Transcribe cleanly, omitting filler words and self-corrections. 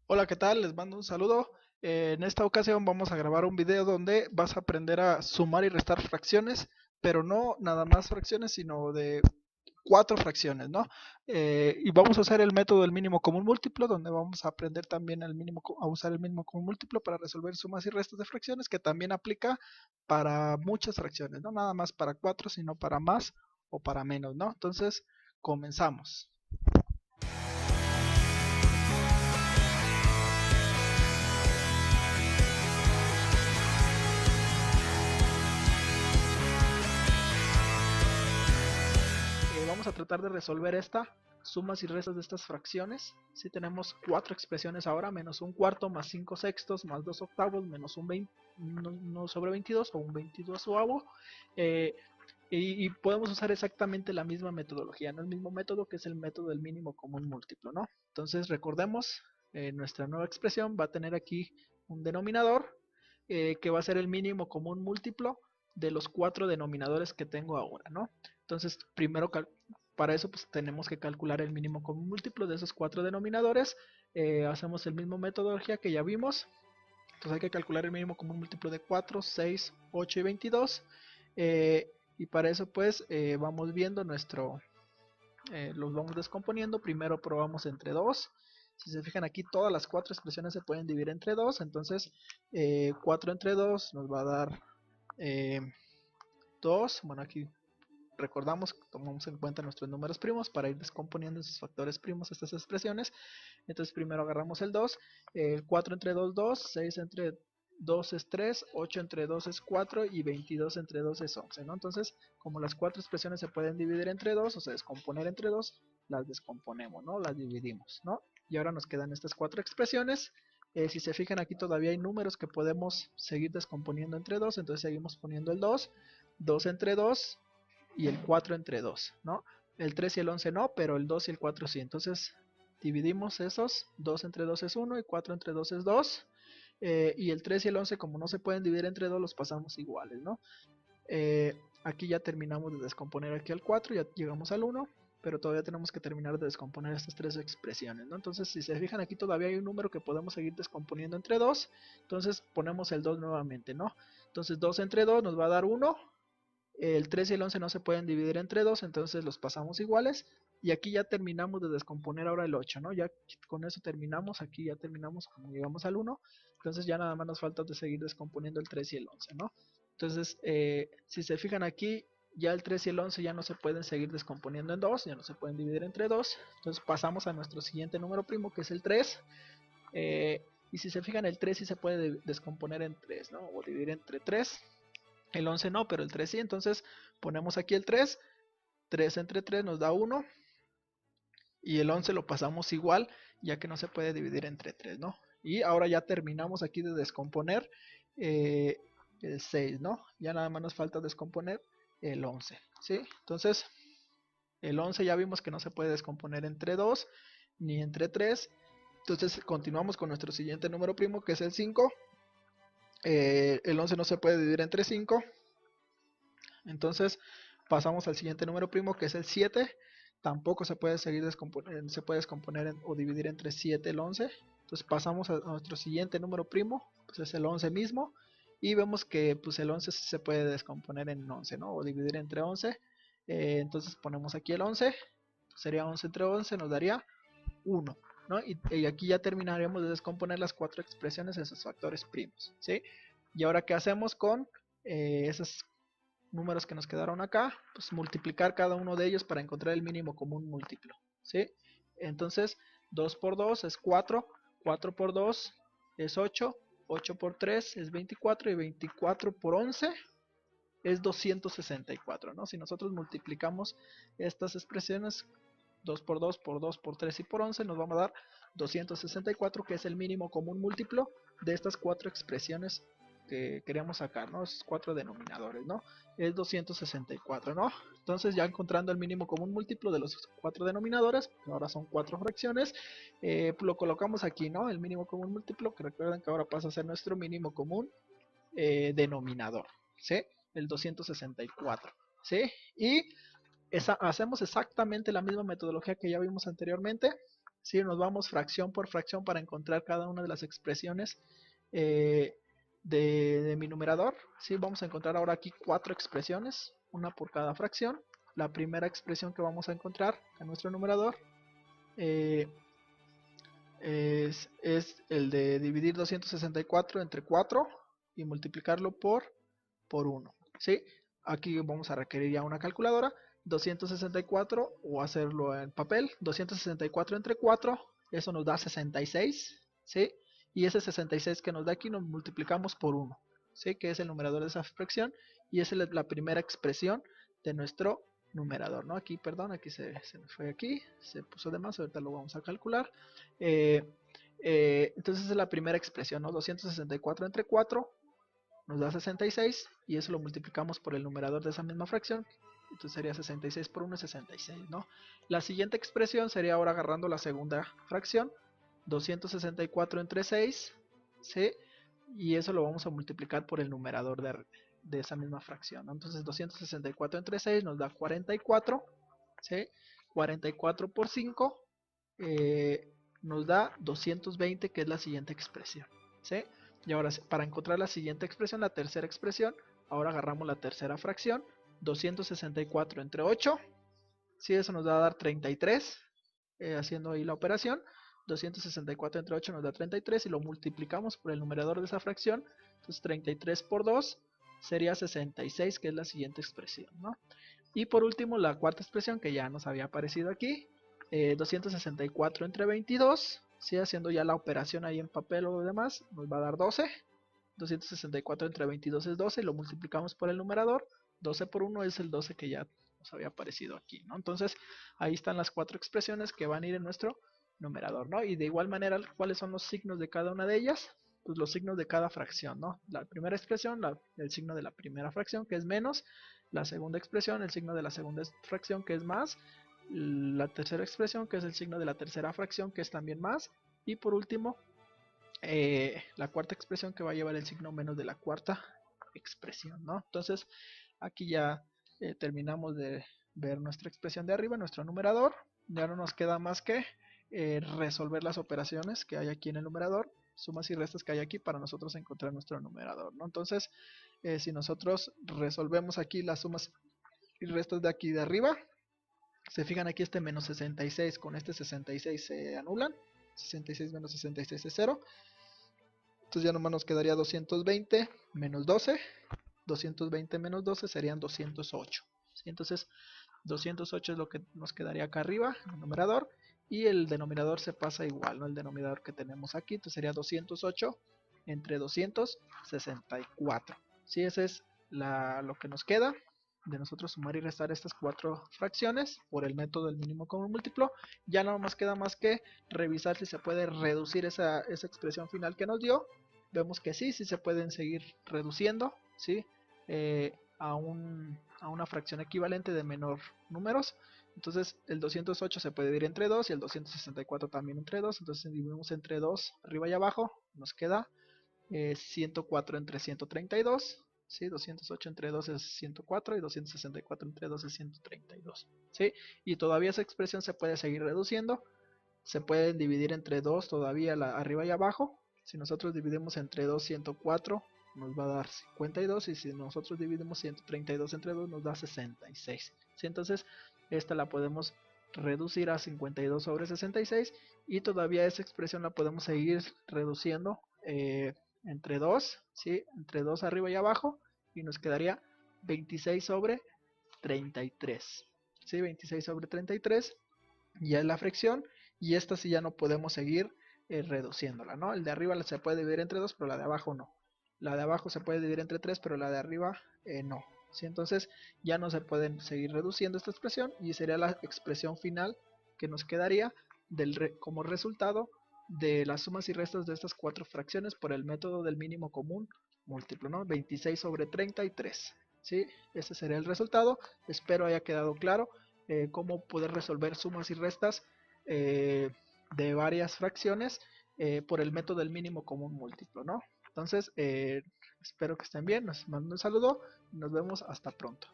Hola, ¿qué tal? Les mando un saludo. En esta ocasión vamos a grabar un video donde vas a aprender a sumar y restar fracciones, pero no nada más fracciones, sino de cuatro fracciones, ¿no? Y vamos a usar el método del mínimo común múltiplo, donde vamos a aprender también a usar el mínimo común múltiplo para resolver sumas y restas de fracciones, que también aplica para muchas fracciones, no nada más para cuatro, sino para más o para menos, ¿no? Entonces, comenzamos. Vamos a tratar de resolver esta sumas y restas de estas fracciones. Si tenemos cuatro expresiones ahora, menos un cuarto, más 5 sextos, más 2 octavos, menos un 20, no sobre 22 o un 22avo. Eh, y podemos usar exactamente la misma metodología, ¿no? El mismo método que es el método del mínimo común múltiplo, ¿no? Entonces recordemos, nuestra nueva expresión va a tener aquí un denominador que va a ser el mínimo común múltiplo de los cuatro denominadores que tengo ahora, ¿no? Entonces, primero para eso pues tenemos que calcular el mínimo común múltiplo de esos cuatro denominadores. Hacemos el mismo metodología que ya vimos. Entonces hay que calcular el mínimo común múltiplo de 4, 6, 8 y 22. Y para eso pues vamos viendo los vamos descomponiendo. Primero probamos entre 2. Si se fijan aquí, todas las cuatro expresiones se pueden dividir entre 2. Entonces 4 entre 2 nos va a dar eh, 2. Bueno, aquí recordamos, tomamos en cuenta nuestros números primos para ir descomponiendo en sus factores primos estas expresiones. Entonces primero agarramos el 2, el 4 entre 2, 2, 6 entre 2 es 3, 8 entre 2 es 4 y 22 entre 2 es 11, ¿no? Entonces, como las cuatro expresiones se pueden dividir entre 2 o sea, descomponer entre 2, las descomponemos, ¿no? Las dividimos, ¿no? Y ahora nos quedan estas cuatro expresiones. Si se fijan aquí todavía hay números que podemos seguir descomponiendo entre 2, entonces seguimos poniendo el 2, 2 entre 2 y el 4 entre 2, ¿no? El 3 y el 11 no, pero el 2 y el 4 sí. Entonces dividimos esos, 2 entre 2 es 1 y 4 entre 2 es 2. Y el 3 y el 11 como no se pueden dividir entre 2 los pasamos iguales, ¿no? Aquí ya terminamos de descomponer aquí al 4, ya llegamos al 1, pero todavía tenemos que terminar de descomponer estas tres expresiones, ¿no? Entonces, si se fijan aquí todavía hay un número que podemos seguir descomponiendo entre 2, entonces ponemos el 2 nuevamente, ¿no? Entonces 2 entre 2 nos va a dar 1, el 3 y el 11 no se pueden dividir entre 2, entonces los pasamos iguales. Y aquí ya terminamos de descomponer ahora el 8, ¿no? Ya con eso terminamos, aquí ya terminamos como llegamos al 1. Entonces ya nada más nos falta de seguir descomponiendo el 3 y el 11, ¿no? Entonces, si se fijan aquí, ya el 3 y el 11 ya no se pueden seguir descomponiendo en 2, ya no se pueden dividir entre 2. Entonces pasamos a nuestro siguiente número primo, que es el 3. Y si se fijan, el 3 sí se puede descomponer en 3, ¿no? O dividir entre 3. El 11 no, pero el 3 sí. Entonces ponemos aquí el 3. 3 entre 3 nos da 1. Y el 11 lo pasamos igual, ya que no se puede dividir entre 3, ¿no? Y ahora ya terminamos aquí de descomponer eh, el 6, ¿no? Ya nada más nos falta descomponer el 11, ¿sí? Entonces, el 11 ya vimos que no se puede descomponer entre 2 ni entre 3. Entonces, continuamos con nuestro siguiente número primo, que es el 5. El 11 no se puede dividir entre 5. Entonces pasamos al siguiente número primo, que es el 7. Tampoco se puede seguir descomponer, se puede descomponer o dividir entre 7 y el 11. Entonces pasamos a nuestro siguiente número primo, pues es el 11 mismo. Y vemos que pues el 11 se puede descomponer en 11, ¿no? O dividir entre 11. Entonces ponemos aquí el 11. Sería 11 entre 11, nos daría 1, ¿no? Y aquí ya terminaremos de descomponer las cuatro expresiones en sus factores primos, ¿sí? Y ahora, ¿qué hacemos con esas números que nos quedaron acá? Pues multiplicar cada uno de ellos para encontrar el mínimo común múltiplo, ¿sí? Entonces 2 por 2 es 4, 4 por 2 es 8, 8 por 3 es 24 y 24 por 11 es 264, ¿no? Si nosotros multiplicamos estas expresiones 2 por 2 por 2 por 3 y por 11 nos vamos a dar 264, que es el mínimo común múltiplo de estas cuatro expresiones que queríamos sacar, ¿no? Esos cuatro denominadores, ¿no? Es 264, ¿no? Entonces ya encontrando el mínimo común múltiplo de los cuatro denominadores, ahora son cuatro fracciones, lo colocamos aquí, ¿no? El mínimo común múltiplo, que recuerden que ahora pasa a ser nuestro mínimo común denominador, ¿sí? El 264, ¿sí? Y hacemos exactamente la misma metodología que ya vimos anteriormente. ¿sí? Nos vamos fracción por fracción para encontrar cada una de las expresiones de mi numerador, ¿sí? Vamos a encontrar ahora aquí 4 expresiones, una por cada fracción. La primera expresión que vamos a encontrar en nuestro numerador es el de dividir 264 entre 4 y multiplicarlo por 1, ¿sí? Aquí vamos a requerir ya una calculadora. 264 o hacerlo en papel. 264 entre 4, eso nos da 66, ¿sí? Y ese 66 que nos da aquí nos multiplicamos por 1, ¿sí? Que es el numerador de esa fracción y esa es la primera expresión de nuestro numerador, ¿no? Aquí, perdón, aquí se me fue aquí, se puso de más, ahorita lo vamos a calcular. Entonces es la primera expresión, ¿no? 264 entre 4 nos da 66 y eso lo multiplicamos por el numerador de esa misma fracción. Entonces sería 66 por 1 es 66, ¿no? La siguiente expresión sería ahora agarrando la segunda fracción, 264 entre 6, ¿sí? Y eso lo vamos a multiplicar por el numerador de esa misma fracción, ¿no? Entonces 264 entre 6 nos da 44, ¿sí? 44 por 5 nos da 220, que es la siguiente expresión, ¿sí? Y ahora, para encontrar la siguiente expresión, la tercera expresión, ahora agarramos la tercera fracción, 264 entre 8, ¿sí? Eso nos va a dar 33, haciendo ahí la operación. 264 entre 8 nos da 33 y lo multiplicamos por el numerador de esa fracción. Entonces 33 por 2 sería 66, que es la siguiente expresión, ¿no? Y por último, la cuarta expresión que ya nos había aparecido aquí, 264 entre 22, ¿sí? Haciendo ya la operación ahí en papel o demás, nos va a dar 12. 264 entre 22 es 12 y lo multiplicamos por el numerador. 12 por 1 es el 12 que ya nos había aparecido aquí, ¿no? Entonces ahí están las 4 expresiones que van a ir en nuestro numerador, ¿no? Y de igual manera, ¿cuáles son los signos de cada una de ellas? Pues los signos de cada fracción, ¿no? La primera expresión, el signo de la primera fracción, que es menos. La segunda expresión, el signo de la segunda fracción, que es más. La tercera expresión, que es el signo de la tercera fracción, que es también más. Y por último, la cuarta expresión, que va a llevar el signo menos de la cuarta expresión, ¿no? Entonces aquí ya terminamos de ver nuestra expresión de arriba, nuestro numerador. Ya no nos queda más que resolver las operaciones que hay aquí en el numerador, sumas y restas que hay aquí para nosotros encontrar nuestro numerador, ¿no? Entonces si nosotros resolvemos aquí las sumas y restas de aquí de arriba, se fijan aquí, este menos 66 con este 66 se anulan. 66 menos 66 es 0. Entonces ya nomás nos quedaría 220 menos 12. 220 menos 12 serían 208. ¿Sí? Entonces 208 es lo que nos quedaría acá arriba, el numerador. Y el denominador se pasa igual, ¿no? El denominador que tenemos aquí. Entonces sería 208 entre 264. ¿Sí? Ese es lo que nos queda de nosotros sumar y restar estas 4 fracciones por el método del mínimo común múltiplo. Ya no nos queda más que revisar si se puede reducir esa expresión final que nos dio. Vemos que sí se pueden seguir reduciendo, ¿sí? A una fracción equivalente de menor números. Entonces el 208 se puede dividir entre 2 y el 264 también entre 2. Entonces dividimos entre 2 arriba y abajo, nos queda 104 entre 132. ¿Sí? 208 entre 2 es 104 y 264 entre 2 es 132. ¿Sí? Y todavía esa expresión se puede seguir reduciendo. Se pueden dividir entre 2 todavía arriba y abajo. Si nosotros dividimos entre 2 104 nos va a dar 52, y si nosotros dividimos 132 entre 2 nos da 66. ¿Sí? Entonces esta la podemos reducir a 52 sobre 66 y todavía esa expresión la podemos seguir reduciendo entre 2, ¿sí? Entre 2 arriba y abajo, y nos quedaría 26 sobre 33. ¿Sí? 26 sobre 33 ya es la fracción, y esta sí ya no podemos seguir reduciéndola, ¿no? El de arriba se puede dividir entre 2, pero la de abajo no. La de abajo se puede dividir entre 3, pero la de arriba no. ¿Sí? Entonces ya no se pueden seguir reduciendo esta expresión, y sería la expresión final que nos quedaría como resultado de las sumas y restas de estas 4 fracciones por el método del mínimo común múltiplo, ¿no? 26 sobre 33. ¿Sí? Ese sería el resultado. Espero haya quedado claro cómo poder resolver sumas y restas de varias fracciones por el método del mínimo común múltiplo, ¿no? Entonces, espero que estén bien, nos mando un saludo y nos vemos hasta pronto.